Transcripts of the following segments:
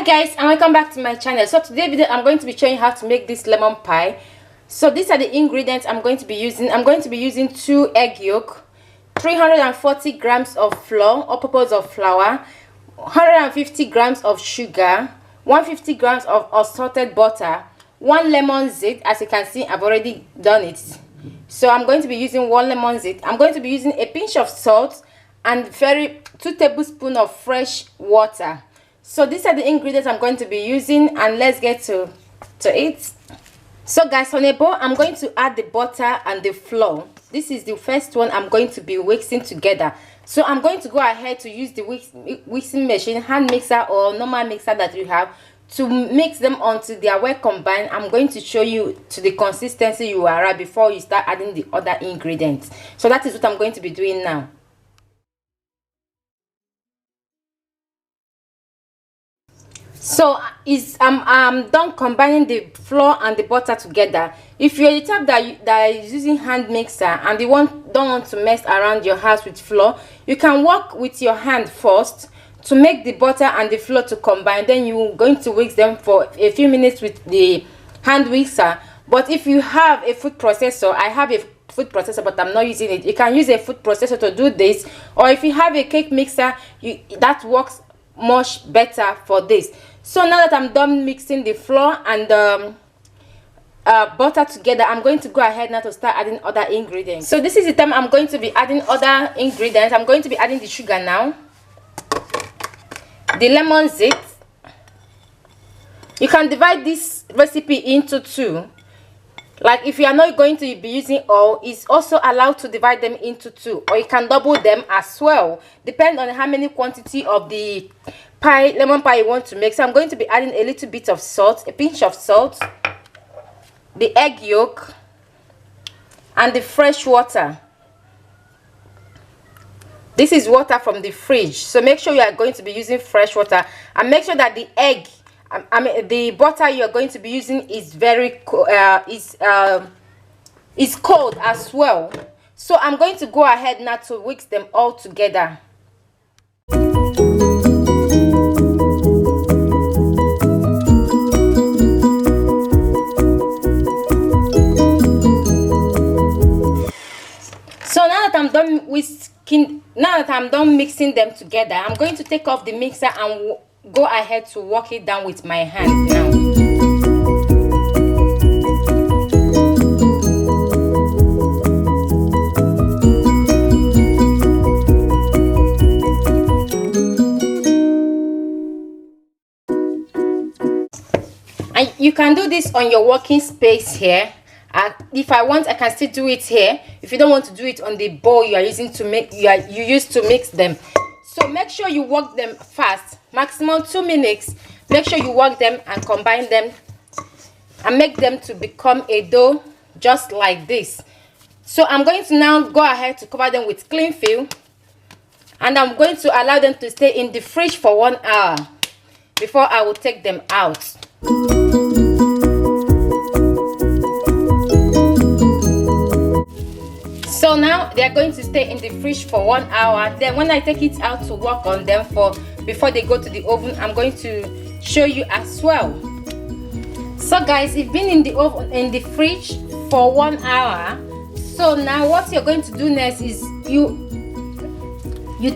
Hi guys, and welcome back to my channel. So today video I'm going to be showing you how to make this lemon pie. So these are the ingredients I'm going to be using. I'm going to be using 2 egg yolk, 340 grams of flour, all-purpose of flour, 150 grams of sugar, 150 grams of unsalted butter, 1 lemon zest. As you can see, I've already done it. So I'm going to be using 1 lemon zest. I'm going to be using a pinch of salt and 2 tablespoons of fresh water. So these are the ingredients I'm going to be using, and let's get to it. So guys, on a bowl I'm going to add the butter and the flour. This is the first one I'm going to be mixing together. So I'm going to go ahead to use the whipping machine, hand mixer or normal mixer that you have, to mix them until they are well combined. I'm going to show you to the consistency you are at before you start adding the other ingredients. So that is what I'm going to be doing now. So I'm done combining the flour and the butter together. If you're the type that is using hand mixer and you don't want to mess around your house with flour, you can work with your hand first to make the butter and the flour to combine. Then you're going to whisk them for a few minutes with the hand mixer. But if you have a food processor, I have a food processor but I'm not using it, you can use a food processor to do this. Or if you have a cake mixer, that works much better for this. So now that I'm done mixing the flour and butter together, I'm going to go ahead now to start adding other ingredients. So this is the time I'm going to be adding other ingredients. I'm going to be adding the sugar now, the lemon zest. You can divide this recipe into 2. Like if you are not going to be using all, it's also allowed to divide them into 2, or you can double them as well, depend on how many quantity of the lemon pie you want to make. So I'm going to be adding a little bit of salt, a pinch of salt, the egg yolk, and the fresh water. This is water from the fridge, so make sure you are going to be using fresh water, and make sure that the egg, the butter you are going to be using is very is cold as well. So I'm going to go ahead now to whisk them all together. So now that I'm done mixing them together, I'm going to take off the mixer and go ahead to work it down with my hand now. And you can do this on your working space here. If I want, I can still do it here. If you don't want to do it on the bowl you are using to make, you used to mix them. So make sure you work them fast, maximum 2 minutes. Make sure you work them and combine them and make them to become a dough just like this. So I'm going to now go ahead to cover them with cling film, and I'm going to allow them to stay in the fridge for 1 hour before I will take them out. So now they are going to stay in the fridge for 1 hour. Then when I take it out to work on them before they go to the oven, I'm going to show you as well. So guys, it's been in the fridge for 1 hour. So now what you're going to do next is you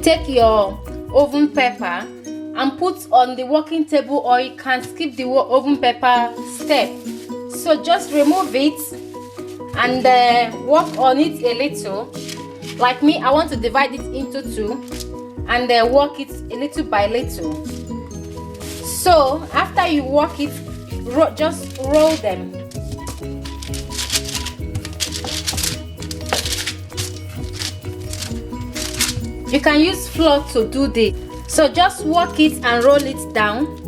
take your oven pepper and put on the working table, or you can skip the oven pepper step. So just remove it and work on it a little. Like me, I want to divide it into 2 and work it a little by little. So after you work it, just roll them. You can use flour to do this. So just work it and roll it down.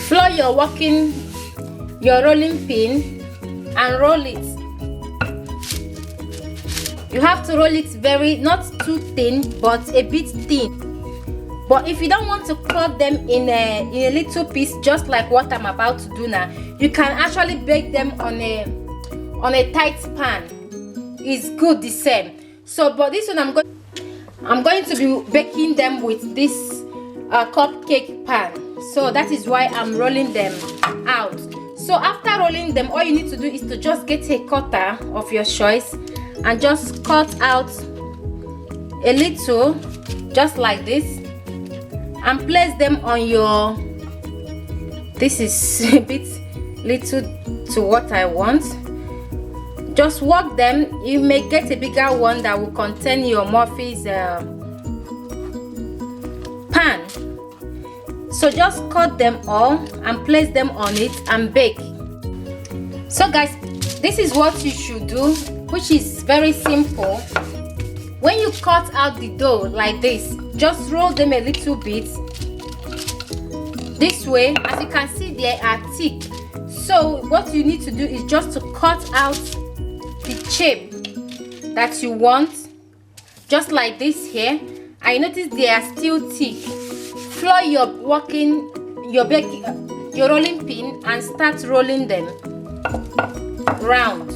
Flour your rolling pin and roll it. You have to roll it not too thin, but a bit thin. But if you don't want to cut them in a little piece, just like what I'm about to do now, you can actually bake them on a tight pan. It's good the same. So but this one I'm going to be baking them with this cupcake pan. So that is why I'm rolling them out. So after rolling them, all you need to do is to just get a cutter of your choice and just cut out a little, just like this, and place them on your, this is a bit little to what I want. Just work them. You may get a bigger one that will contain your muffins pan. So just cut them all and place them on it and bake. So guys, this is what you should do, which is very simple. When you cut out the dough like this, just roll them a little bit this way. As you can see, they are thick. So what you need to do is just to cut out the shape that you want, just like this here. I notice they are still thick. Floor your your rolling pin and start rolling them round.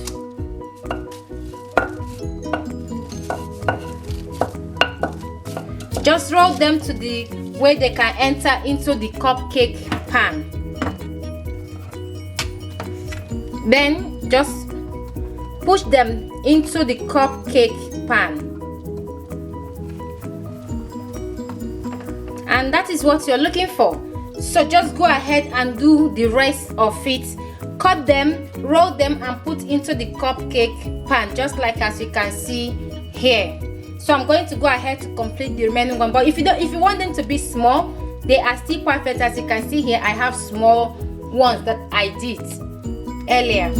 Just roll them to the way they can enter into the cupcake pan. Then just push them into the cupcake pan. And that is what you're looking for. So just go ahead and do the rest of it. Cut them, roll them, and put into the cupcake pan, just like as you can see here. So I'm going to go ahead to complete the remaining one. But if you want them to be small, they are still perfect. As you can see here, I have small ones that I did earlier.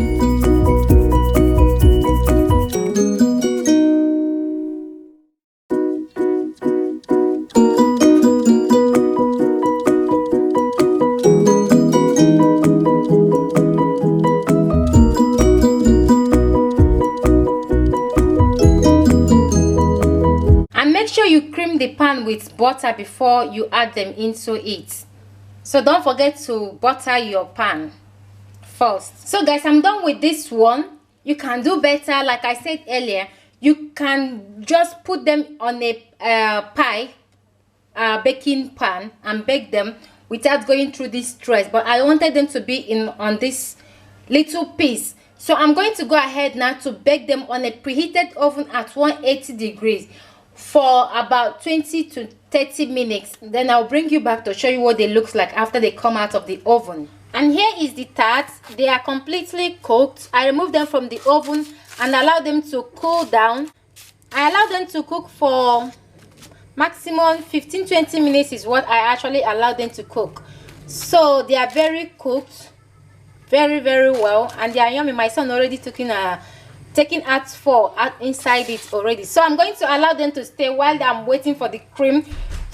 Make sure you cream the pan with butter before you add them into it. So don't forget to butter your pan first. So guys, I'm done with this one. You can do better. Like I said earlier, you can just put them on a baking pan and bake them without going through this stress. But I wanted them to be on this little piece. So I'm going to go ahead now to bake them on a preheated oven at 180 degrees for about 20 to 30 minutes. Then I'll bring you back to show you what they look like after they come out of the oven. And here is the tarts. They are completely cooked. I removed them from the oven and allowed them to cool down. I allowed them to cook for maximum 15-20 minutes is what I actually allowed them to cook. So they are very cooked, very well, and they are yummy. My son already taking out 4 out inside it already. So I'm going to allow them to stay while I'm waiting for the cream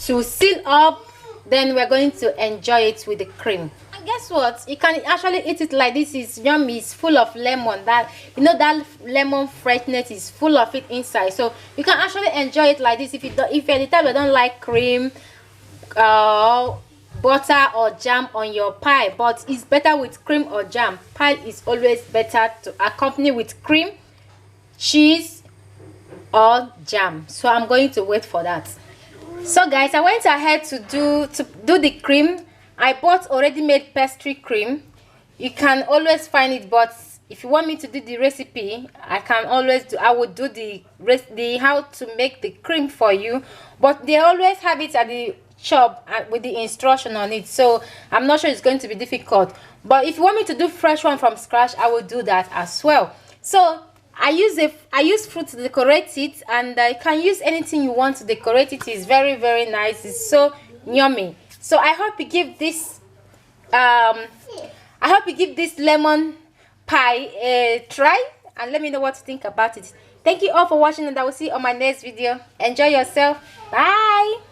to seal up. Then we're going to enjoy it with the cream. And guess what, you can actually eat it like this. Is yummy. It's full of lemon. That, you know, that lemon freshness is full of it inside. So you can actually enjoy it like this. If you're the type that don't like cream, butter or jam on your pie, but it's better with cream or jam. Pie is always better to accompany with cream, cheese, or jam. So I'm going to wait for that. So guys, I went ahead to do the cream. I bought already made pastry cream. You can always find it, but if you want me to do the recipe, I would do the how to make the cream for you. But they always have it at the shop with the instruction on it, so I'm not sure it's going to be difficult. But if you want me to do fresh one from scratch, I will do that as well. So I use fruit to decorate it, and I can use anything you want to decorate it. It's very nice. It's so yummy. So I hope you give this lemon pie a try and let me know what you think about it. Thank you all for watching, and I will see you on my next video. Enjoy yourself. Bye.